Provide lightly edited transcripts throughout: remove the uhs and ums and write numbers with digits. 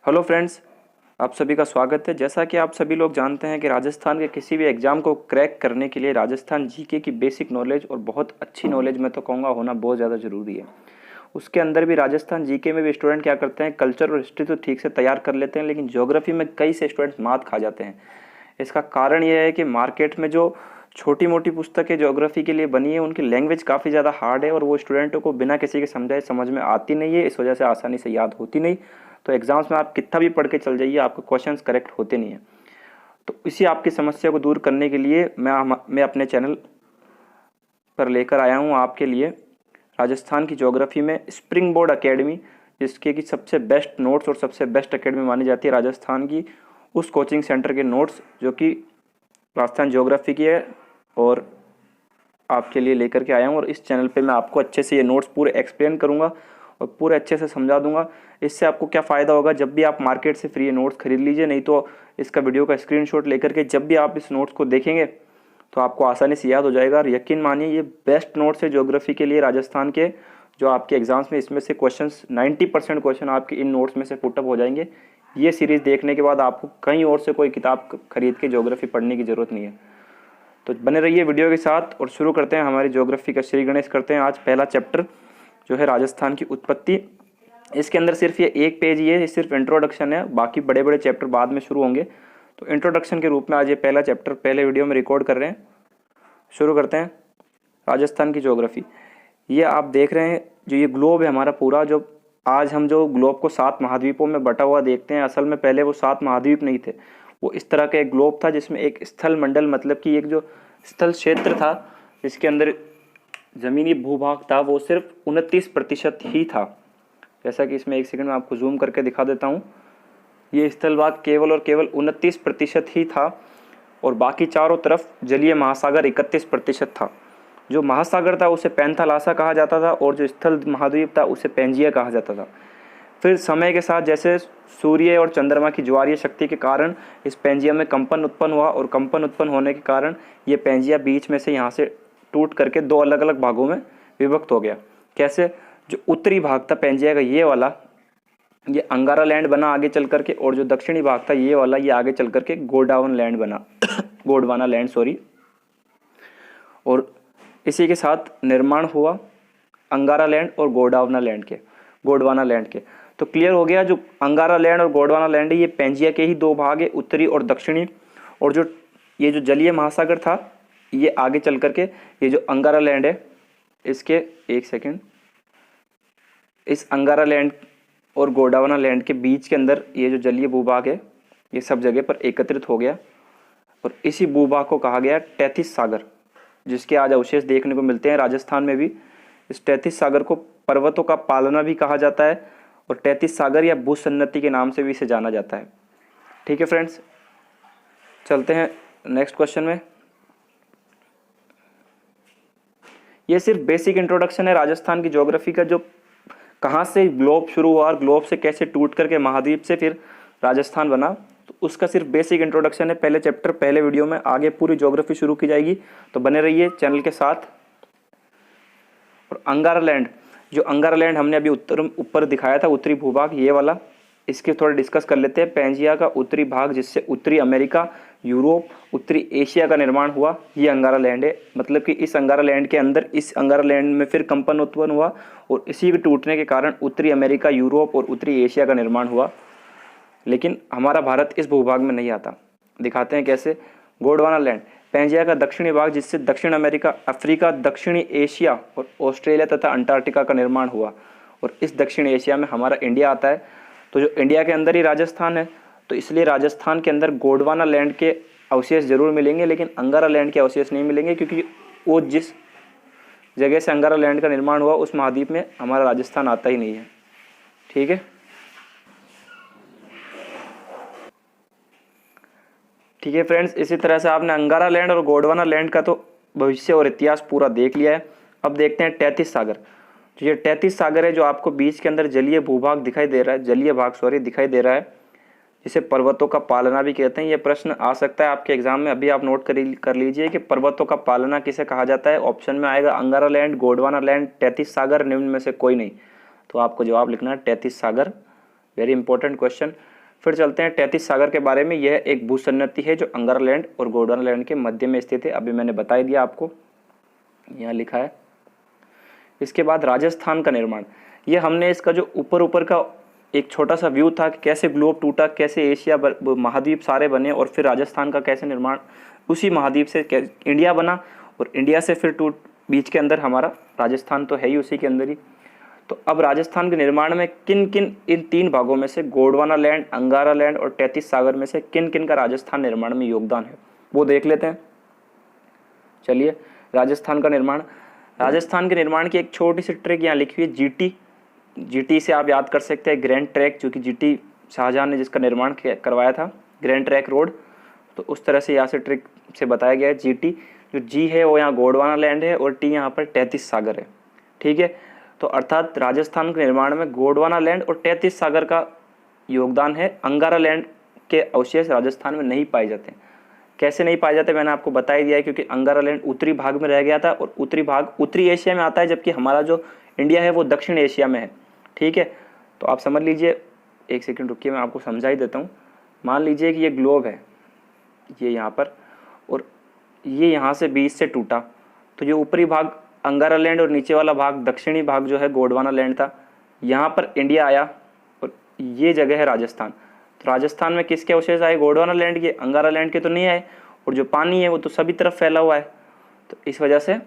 Hello friends, आप सभी का स्वागत है। जैसा कि आप सभी लोग जानते हैं कि राजस्थान के किसी भी एग्ज़ाम को क्रैक करने के लिए राजस्थान जीके की बेसिक नॉलेज और बहुत अच्छी नॉलेज मैं तो कहूँगा होना बहुत ज़्यादा ज़रूरी है। उसके अंदर भी राजस्थान जीके में भी स्टूडेंट क्या करते हैं, कल्चर और हिस्ट्री तो ठीक से तैयार कर लेते हैं, लेकिन ज्योग्राफी में कई से स्टूडेंट्स मात खा जाते हैं। इसका कारण यह है कि मार्केट में जो छोटी मोटी पुस्तकें ज्योग्राफी के लिए बनी है उनकी लैंग्वेज काफ़ी ज़्यादा हार्ड है और वो स्टूडेंटों को बिना किसी के समझाए समझ में आती नहीं है। इस वजह से आसानी से याद होती नहीं। तो एग्जाम्स में आप कितना भी पढ़ के चल जाइए, आपके क्वेश्चंस करेक्ट होते नहीं हैं। तो इसी आपकी समस्या को दूर करने के लिए मैं अपने चैनल पर लेकर आया हूँ आपके लिए राजस्थान की ज्योग्राफी में स्प्रिंग बोर्ड अकेडमी, जिसके की सबसे बेस्ट नोट्स और सबसे बेस्ट अकेडमी मानी जाती है राजस्थान की, उस कोचिंग सेंटर के नोट्स जो कि राजस्थान ज्योग्राफी की है और आपके लिए लेकर के आया हूँ। और इस चैनल पे मैं आपको अच्छे से ये नोट्स पूरे एक्सप्लेन करूँगा और पूरे अच्छे से समझा दूंगा। इससे आपको क्या फ़ायदा होगा, जब भी आप मार्केट से फ्री नोट्स खरीद लीजिए, नहीं तो इसका वीडियो का स्क्रीनशॉट लेकर के जब भी आप इस नोट्स को देखेंगे तो आपको आसानी से याद हो जाएगा। और यकीन मानिए ये बेस्ट नोट्स है ज्योग्राफी के लिए राजस्थान के, जो आपके एग्जाम्स में इसमें से क्वेश्चंस 90% क्वेश्चन आपके इन नोट्स में से पुटअप हो जाएंगे। ये सीरीज़ देखने के बाद आपको कहीं और से कोई किताब खरीद के ज्योग्राफी पढ़ने की ज़रूरत नहीं है। तो बने रहिए वीडियो के साथ और शुरू करते हैं हमारी ज्योग्राफी का श्री गणेश करते हैं। आज पहला चैप्टर जो है राजस्थान की उत्पत्ति। इसके अंदर सिर्फ ये एक पेज ही है, ये सिर्फ इंट्रोडक्शन है, बाकी बड़े बड़े चैप्टर बाद में शुरू होंगे। तो इंट्रोडक्शन के रूप में आज ये पहला चैप्टर पहले वीडियो में रिकॉर्ड कर रहे हैं। शुरू करते हैं राजस्थान की ज्योग्राफी। ये आप देख रहे हैं जो ये ग्लोब है हमारा पूरा, जो आज हम जो ग्लोब को 7 महाद्वीपों में बटा हुआ देखते हैं, असल में पहले वो 7 महाद्वीप नहीं थे। वो इस तरह का एक ग्लोब था जिसमें एक स्थल मंडल, मतलब कि एक जो स्थल क्षेत्र था जिसके अंदर ज़मीनी भूभाग था, वो सिर्फ 29% ही था। जैसा कि इसमें एक सेकंड में आपको जूम करके दिखा देता हूँ। ये स्थल भाग केवल और केवल 29% ही था और बाकी चारों तरफ जलीय महासागर 31% था। जो महासागर था उसे पैंथालासा कहा जाता था और जो स्थल महाद्वीप था उसे पेंजिया कहा जाता था। फिर समय के साथ जैसे सूर्य और चंद्रमा की ज्वारीय शक्ति के कारण इस पेंजिया में कंपन उत्पन्न हुआ और कंपन उत्पन्न होने के कारण ये पेंजिया बीच में से यहाँ से टूट करके 2 अलग अलग भागों में विभक्त हो गया। कैसे? जो उत्तरी भाग था पेंजिया का ये वाला, ये अंगारा लैंड बना आगे चल करके, और जो दक्षिणी भाग था ये वाला, ये आगे चल करके गोंडवाना लैंड बना गोंडवाना लैंड, सॉरी। और इसी के साथ निर्माण हुआ अंगारा लैंड और गोंडवाना लैंड के। तो क्लियर हो गया, जो अंगारा लैंड और गोंडवाना लैंड है ये पेंजिया के ही 2 भाग है, उत्तरी और दक्षिणी। और जो ये जो जलीय महासागर था ये आगे चल करके ये जो अंगारा लैंड है इसके, एक सेकंड, इस अंगारा लैंड और गोंडवाना लैंड के बीच के अंदर ये जो जलीय भूभाग है ये सब जगह पर एकत्रित हो गया और इसी भूभाग को कहा गया तैतीस सागर, जिसके आज अवशेष देखने को मिलते हैं राजस्थान में भी। इस तैतीस सागर को पर्वतों का पालना भी कहा जाता है और तैतीस सागर या भूसन्नति के नाम से भी इसे जाना जाता है। ठीक है फ्रेंड्स, चलते हैं नेक्स्ट क्वेश्चन में। ये सिर्फ बेसिक इंट्रोडक्शन है राजस्थान की ज्योग्राफी का, जो कहाँ से ग्लोब शुरू हुआ और ग्लोब से कैसे टूट करके महाद्वीप से फिर राजस्थान बना, तो उसका सिर्फ बेसिक इंट्रोडक्शन है। पहले चैप्टर पहले वीडियो में, आगे पूरी ज्योग्राफी शुरू की जाएगी, तो बने रहिए चैनल के साथ। और अंगारा लैंड, जो अंगारा लैंड हमने अभी ऊपर दिखाया था, उत्तरी भूभाग ये वाला, इसके थोड़ा डिस्कस कर लेते हैं। पेंजिया का उत्तरी भाग जिससे उत्तरी अमेरिका, यूरोप, उत्तरी एशिया का निर्माण हुआ, ये अंगारा लैंड है। मतलब कि इस अंगारा लैंड के अंदर, इस अंगारा लैंड में फिर कंपन उत्पन्न हुआ और इसी के टूटने के कारण उत्तरी अमेरिका, यूरोप और उत्तरी एशिया का निर्माण हुआ। लेकिन हमारा भारत इस भूभाग में नहीं आता। दिखाते हैं कैसे। गोंडवाना लैंड, पेंजिया का दक्षिणी भाग जिससे दक्षिण अमेरिका, अफ्रीका, दक्षिणी एशिया और ऑस्ट्रेलिया तथा अंटार्कटिका का निर्माण हुआ। और इस दक्षिण एशिया में हमारा इंडिया आता है। तो जो इंडिया के अंदर ही राजस्थान है, तो इसलिए राजस्थान के अंदर गोंडवाना लैंड के अवशेष जरूर मिलेंगे, लेकिन अंगारा लैंड के अवशेष नहीं मिलेंगे, क्योंकि वो जिस जगह से अंगारा लैंड का निर्माण हुआ उस महाद्वीप में हमारा राजस्थान आता ही नहीं है। ठीक है, ठीक है फ्रेंड्स, इसी तरह से आपने अंगारा लैंड और गोंडवाना लैंड का तो भविष्य और इतिहास पूरा देख लिया है। अब देखते हैं तैतीस सागर। तो ये तैतीस सागर है जो आपको बीच के अंदर जलीय भूभाग दिखाई दे रहा है, जलीय भाग सॉरी दिखाई दे रहा है, जिसे पर्वतों का पालना भी कहते हैं। ये प्रश्न आ सकता है आपके एग्जाम में, अभी आप नोट कर लीजिए कि पर्वतों का पालना किसे कहा जाता है। ऑप्शन में आएगा अंगारा लैंड, गोंडवाना लैंड, तैतीस सागर, निम्न में से कोई नहीं। तो आपको जवाब लिखना है तैतीस सागर। Very important question. फिर चलते हैं 33 सागर के बारे में। यह एक भूसन्नति है जो अंगारा लैंड और गोंडवाना लैंड के मध्य में स्थित है। अभी मैंने बता ही दिया आपको, यहाँ लिखा है। इसके बाद राजस्थान का निर्माण, ये हमने इसका जो ऊपर का एक छोटा सा व्यू था कि कैसे ग्लोब टूटा, कैसे एशिया महाद्वीप सारे बने और फिर राजस्थान का कैसे निर्माण, उसी महाद्वीप से इंडिया बना और इंडिया से फिर बीच के अंदर हमारा राजस्थान तो है ही उसी के अंदर ही। तो अब राजस्थान के निर्माण में किन किन इन 3 भागों में से गोंडवाना लैंड, अंगारा लैंड और 33 सागर में से किन किन का राजस्थान निर्माण में योगदान है वो देख लेते हैं। चलिए, राजस्थान का निर्माण, राजस्थान के निर्माण की एक छोटी सी ट्रिक यहाँ लिखी हुई है, जीटी से आप याद कर सकते हैं, ग्रैंड ट्रैक, जो कि जीटी शाहजहां ने जिसका निर्माण करवाया था, ग्रैंड ट्रैक रोड। तो उस तरह से यहाँ से ट्रिक से बताया गया है। जीटी, जो जी है वो यहाँ गोंडवाना लैंड है और टी यहाँ पर 33 सागर है। ठीक है, तो अर्थात राजस्थान के निर्माण में गोंडवाना लैंड और 33 सागर का योगदान है। अंगारा लैंड के अवशेष राजस्थान में नहीं पाए जाते। कैसे नहीं पाए जाते मैंने आपको बता ही दिया है, क्योंकि अंगारा लैंड उत्तरी भाग में रह गया था और उत्तरी भाग उत्तरी एशिया में आता है, जबकि हमारा जो इंडिया है वो दक्षिण एशिया में है। ठीक है, तो आप समझ लीजिए, एक सेकंड रुकिए, मैं आपको समझा ही देता हूँ। मान लीजिए कि ये ग्लोब है, ये यहाँ पर, और ये यहाँ से बीच से टूटा, तो ये ऊपरी भाग अंगारा लैंड और नीचे वाला भाग, दक्षिणी भाग जो है गोंडवाना लैंड था। यहाँ पर इंडिया आया और ये जगह है राजस्थान। तो राजस्थान में किसके अवशेष आए? गोंडवाना लैंड के, अंगारा लैंड के तो नहीं आए। और जो पानी है वो तो सभी तरफ फैला हुआ है, तो इस वजह से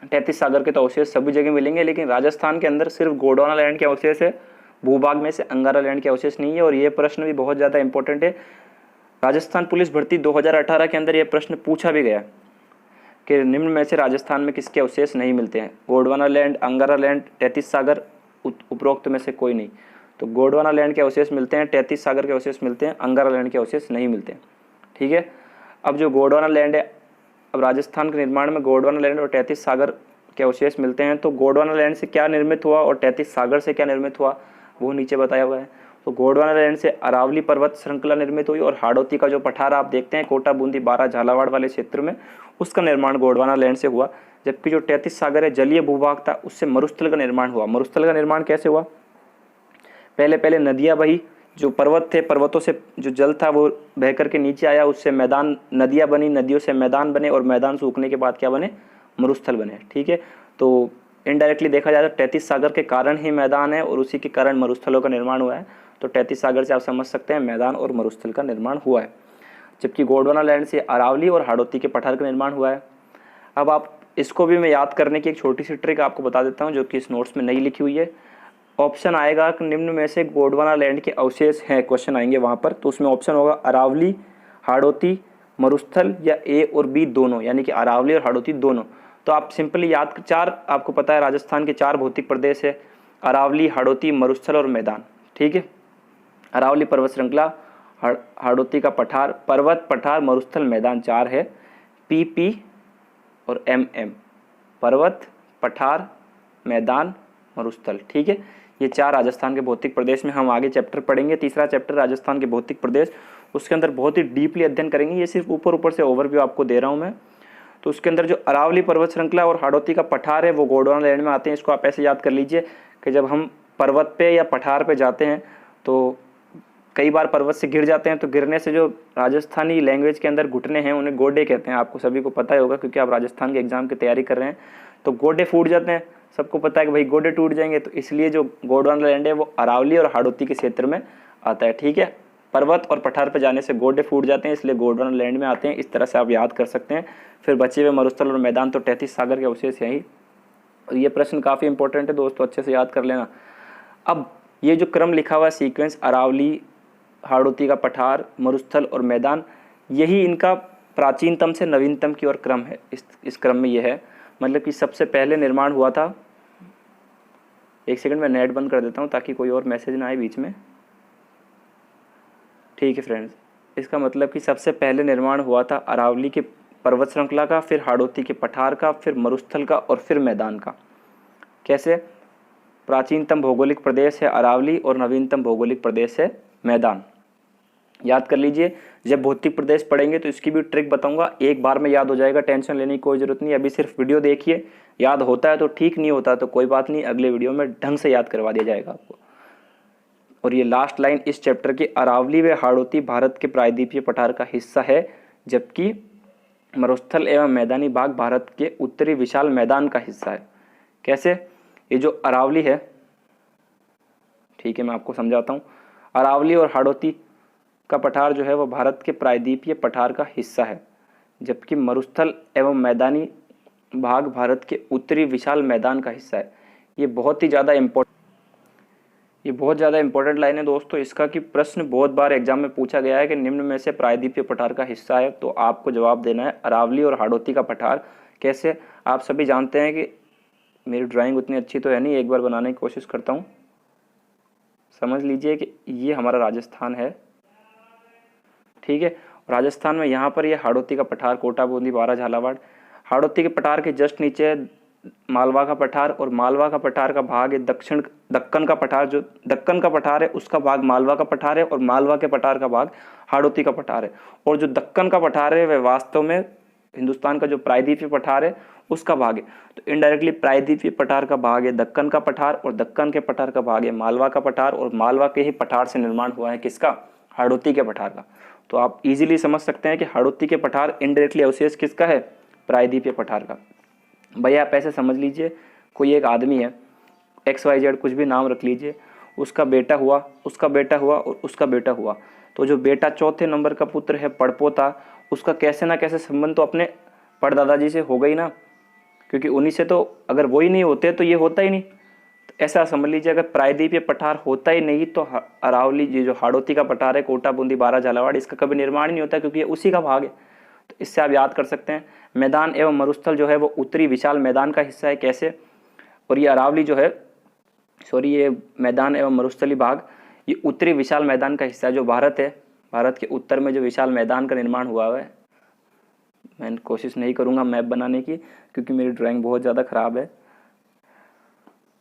33 सागर के तो अवशेष सभी जगह मिलेंगे, लेकिन राजस्थान के अंदर सिर्फ गोंडवाना लैंड के अवशेष है, भूभाग में से अंगारा लैंड के अवशेष नहीं है। और ये प्रश्न भी बहुत ज़्यादा इंपॉर्टेंट है। राजस्थान पुलिस भर्ती 2018 के अंदर यह प्रश्न पूछा भी गया कि निम्न में से राजस्थान में किसके अवशेष नहीं मिलते हैं? गोंडवाना लैंड, अंगारा लैंड, 33 सागर, उपरोक्त में से कोई नहीं। तो गोंडवाना लैंड के अवशेष मिलते हैं, 33 सागर के अवशेष मिलते हैं, अंगारा लैंड के अवशेष नहीं मिलते हैं। ठीक है, अब जो गोंडवाना लैंड है, अब राजस्थान के निर्माण में गोंडवाना लैंड और 33 सागर के अवशेष मिलते हैं। तो गोंडवाना लैंड से क्या निर्मित हुआ और 33 सागर से क्या निर्मित हुआ वो नीचे बताया हुआ है। तो गोंडवाना लैंड से अरावली पर्वत श्रृंखला निर्मित हुई और हाड़ौती का जो पठार आप देखते हैं कोटा, बूंदी, बारा, झालावाड़ वाले क्षेत्र में, उसका निर्माण गोंडवाना लैंड से हुआ। जबकि जो 33 सागर है जलीय भूभाग था, उससे मरुस्थल का निर्माण हुआ। मरुस्थल का निर्माण कैसे हुआ? पहले नदियाँ बही, जो पर्वत थे, पर्वतों से जो जल था वो बह करके नीचे आया, उससे मैदान, नदियाँ बनी, नदियों से मैदान बने और मैदान सूखने के बाद क्या बने? मरुस्थल बने। ठीक है, तो इनडायरेक्टली देखा जाए तो 33 सागर के कारण ही मैदान है और उसी के कारण मरुस्थलों का निर्माण हुआ है। तो 33 सागर से आप समझ सकते हैं मैदान और मरुस्थल का निर्माण हुआ है। जबकि गोंडवाना लैंड से अरावली और हाड़ौती के पठार का निर्माण हुआ है। अब आप इसको भी मैं याद करने की एक छोटी सी ट्रिक आपको बता देता हूँ, जो कि इस नोट्स में नहीं लिखी हुई है। ऑप्शन आएगा कि निम्न में से गोंडवाना लैंड के अवशेष हैं, क्वेश्चन आएंगे वहाँ पर, तो उसमें ऑप्शन होगा अरावली, हाड़ौती, मरुस्थल या ए और बी दोनों, यानी कि अरावली और हाड़ौती दोनों। तो आप सिंपली याद, 4 आपको पता है राजस्थान के 4 भौतिक प्रदेश है, अरावली, हाड़ौती, मरुस्थल और मैदान। ठीक है, अरावली पर्वत श्रृंखला, हाड़ौती का पठार, पर्वत, पठार, मरुस्थल, मैदान 4 है। पी और एम, पर्वत, पठार, मैदान, मरुस्थल। ठीक है, ये 4 राजस्थान के भौतिक प्रदेश में हम आगे चैप्टर पढ़ेंगे। तीसरा चैप्टर राजस्थान के भौतिक प्रदेश, उसके अंदर बहुत ही डीपली अध्ययन करेंगे। ये सिर्फ ऊपर से ओवरव्यू आपको दे रहा हूँ मैं। तो उसके अंदर जो अरावली पर्वत श्रृंखला और हाड़ौती का पठार है वो गोंडवाना लैंड में आते हैं। इसको आप ऐसे याद कर लीजिए कि जब हम पर्वत पे या पठार पे जाते हैं तो कई बार पर्वत से गिर जाते हैं, तो गिरने से जो राजस्थानी लैंग्वेज के अंदर घुटने हैं उन्हें गोडे कहते हैं। आपको सभी को पता ही होगा, क्योंकि आप राजस्थान के एग्जाम की तैयारी कर रहे हैं। तो गोडे फूट जाते हैं, सबको पता है कि भाई गोडे टूट जाएंगे। तो इसलिए जो गोंडवाना लैंड है वो अरावली और हाड़ौती के क्षेत्र में आता है। ठीक है, पर्वत और पठार पर जाने से गोडे फूट जाते हैं, इसलिए गोंडवाना लैंड में आते हैं। इस तरह से आप याद कर सकते हैं। फिर बचे हुए मरुस्थल और मैदान, तो 33 सागर के अवशेष यही। ये प्रश्न काफ़ी इंपॉर्टेंट है दोस्तों, अच्छे से याद कर लेना। अब ये जो क्रम लिखा हुआ है सीक्वेंस, अरावली, हाड़ौती का पठार, मरुस्थल और मैदान, यही इनका प्राचीनतम से नवीनतम की ओर क्रम है। इस क्रम में ये है, मतलब कि सबसे पहले निर्माण हुआ था, एक सेकंड मैं नेट बंद कर देता हूँ ताकि कोई और मैसेज ना आए बीच में। ठीक है फ्रेंड्स, इसका मतलब कि सबसे पहले निर्माण हुआ था अरावली के पर्वत श्रृंखला का, फिर हाड़ौती के पठार का, फिर मरुस्थल का और फिर मैदान का। कैसे? प्राचीनतम भौगोलिक प्रदेश है अरावली और नवीनतम भौगोलिक प्रदेश है मैदान। याद कर लीजिए, जब भौतिक प्रदेश पढ़ेंगे तो इसकी भी ट्रिक बताऊंगा, एक बार में याद हो जाएगा, टेंशन लेने की कोई ज़रूरत नहीं। अभी सिर्फ वीडियो देखिए, याद होता है तो ठीक, नहीं होता तो कोई बात नहीं, अगले वीडियो में ढंग से याद करवा दिया जाएगा आपको। और ये लास्ट लाइन इस चैप्टर की, अरावली व हाड़ौती भारत के प्रायद्वीपीय पठार का हिस्सा है, जबकि मरुस्थल एवं मैदानी भाग भारत के उत्तरी विशाल मैदान का हिस्सा है। कैसे? ये जो अरावली है, ठीक है मैं आपको समझाता हूँ। अरावली और हाड़ौती का पठार जो है वो भारत के प्रायद्वीपीय पठार का हिस्सा है, जबकि मरुस्थल एवं मैदानी भाग भारत के उत्तरी विशाल मैदान का हिस्सा है। ये बहुत ज़्यादा इंपॉर्टेंट लाइन है दोस्तों इसका, कि प्रश्न बहुत बार एग्जाम में पूछा गया है कि निम्न में से प्रायद्वीपीय पठार का हिस्सा है, तो आपको जवाब देना है अरावली और हाड़ौती का पठार। कैसे? आप सभी जानते हैं कि मेरी ड्राइंग उतनी अच्छी तो है नहीं, एक बार बनाने की कोशिश करता हूँ। समझ लीजिए कि ये हमारा राजस्थान है, ठीक है। राजस्थान में यहाँ पर ये हाड़ौती का पठार, कोटा, बूंदी, बारा, झालावाड़। हाड़ौती के पठार के जस्ट नीचे मालवा का पठार, और मालवा का पठार का भाग है दक्कन का पठार। जो दक्कन का पठार है उसका भाग मालवा का पठार है, और मालवा के पठार का भाग हाड़ौती का पठार है। और जो दक्कन का पठार है वह वास्तव में हिंदुस्तान का जो प्रायद्वीपीय पठार है उसका भाग है। तो इनडायरेक्टली प्रायद्वीपीय पठार का भाग है दक्कन का पठार, और दक्कन के पठार का भाग है मालवा का पठार, और मालवा के ही पठार से निर्माण हुआ है किसका? हाड़ौती के पठार का। तो आप इजीली समझ सकते हैं कि हाड़ौती के पठार इनडायरेक्टली अवशेष किसका है? प्रायद्वीपीय पठार का। भैया आप ऐसे समझ लीजिए, कोई एक आदमी है, XYZ कुछ भी नाम रख लीजिए, उसका बेटा हुआ, उसका बेटा हुआ और उसका बेटा हुआ। तो जो बेटा चौथे नंबर का पुत्र है, पड़पोता, उसका कैसे ना कैसे संबंध तो अपने परदादाजी से हो गई ना, क्योंकि उन्हीं से तो, अगर वही नहीं होते तो ये होता ही नहीं। तो ऐसा समझ लीजिए, अगर प्रायद्वीपीय पठार होता ही नहीं तो अरावली, ये जो हाड़ौती का पठार है, कोटा, बूंदी, बारा, झालावाड़, इसका कभी निर्माण ही नहीं होता, क्योंकि ये उसी का भाग है। तो इससे आप याद कर सकते हैं। मैदान एवं मरुस्थल जो है वो उत्तरी विशाल मैदान का हिस्सा है। कैसे? और ये अरावली जो है, ये मैदान एवं मरुस्थली भाग ये उत्तरी विशाल मैदान का हिस्सा है। जो भारत है, भारत के उत्तर में जो विशाल मैदान का निर्माण हुआ है, मैं कोशिश नहीं करूँगा मैप बनाने की क्योंकि मेरी ड्राइंग बहुत ज़्यादा ख़राब है।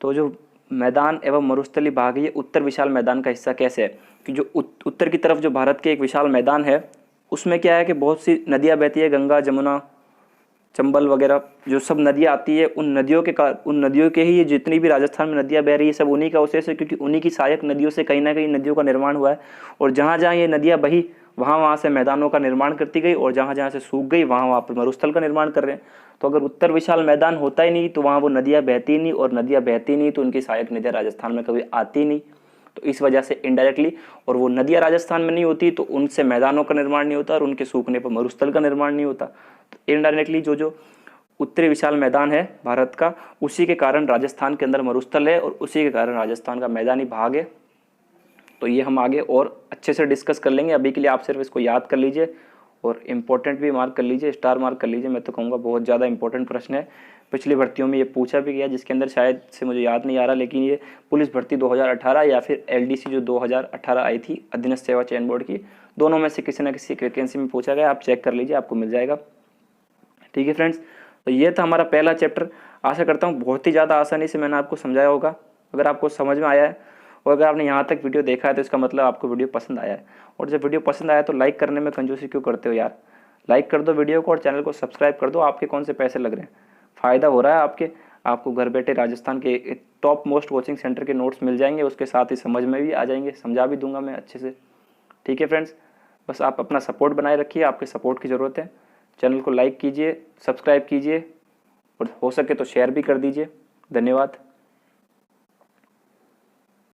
तो जो मैदान एवं मरुस्थली भाग है ये उत्तर विशाल मैदान का हिस्सा। कैसे है कि जो उत्तर की तरफ जो भारत के एक विशाल मैदान है, उसमें क्या है कि बहुत सी नदियाँ बहती है, गंगा, जमुना, चंबल वगैरह जो सब नदियाँ आती है, उन नदियों के ही ये जितनी भी राजस्थान में नदियाँ बह रही है सब उन्हीं का अवशेष है, क्योंकि उन्हीं की सहायक नदियों से कहीं ना कहीं नदियों का निर्माण हुआ है। और जहाँ जहाँ ये नदियाँ बही वहाँ से मैदानों का निर्माण करती गई, और जहाँ जहाँ से सूख गई वहाँ पर मरुस्थल का निर्माण कर रहे हैं। तो अगर उत्तर विशाल मैदान होता ही नहीं तो वहाँ वो नदियाँ बहती नहीं, और नदियाँ बहती नहीं तो उनकी सहायक नदियाँ राजस्थान में कभी आती नहीं। तो इस वजह से इनडायरेक्टली, और वो नदियाँ राजस्थान में नहीं होती तो उनसे मैदानों का निर्माण नहीं होता, और उनके सूखने पर मरुस्थल का निर्माण नहीं होता। तो इनडायरेक्टली जो उत्तरी विशाल मैदान है भारत का, उसी के कारण राजस्थान के अंदर मरुस्थल है, और उसी के कारण राजस्थान का मैदानी भाग है। तो ये हम आगे और अच्छे से डिस्कस कर लेंगे। अभी के लिए आप सिर्फ इसको याद कर लीजिए और इम्पोर्टेंट भी मार्क कर लीजिए, स्टार मार्क कर लीजिए। मैं तो कहूँगा बहुत ज़्यादा इंपॉर्टेंट प्रश्न है। पिछली भर्तियों में ये पूछा भी गया, जिसके अंदर शायद से मुझे याद नहीं आ रहा, लेकिन ये पुलिस भर्ती 2018 या फिर LDC जो 2018 आई थी, अधीनस्थ सेवा चयन बोर्ड की, दोनों में से किसी न किसी वैकेंसी में पूछा गया। आप चेक कर लीजिए, आपको मिल जाएगा। ठीक है फ्रेंड्स, तो ये था हमारा पहला चैप्टर। आशा करता हूँ बहुत ही ज़्यादा आसानी से मैंने आपको समझाया होगा। अगर आपको समझ में आया है और अगर आपने यहाँ तक वीडियो देखा है तो इसका मतलब आपको वीडियो पसंद आया है। और जब वीडियो पसंद आया तो लाइक करने में कंजूसी क्यों करते हो यार? लाइक कर दो वीडियो को और चैनल को सब्सक्राइब कर दो। आपके कौन से पैसे लग रहे हैं, फ़ायदा हो रहा है आपको घर बैठे राजस्थान के टॉप मोस्ट कोचिंग सेंटर के नोट्स मिल जाएंगे, उसके साथ ही समझ में भी आ जाएंगे, समझा भी दूंगा मैं अच्छे से। ठीक है फ्रेंड्स, बस आप अपना सपोर्ट बनाए रखिए, आपके सपोर्ट की ज़रूरत है। चैनल को लाइक कीजिए, सब्सक्राइब कीजिए और हो सके तो शेयर भी कर दीजिए। धन्यवाद।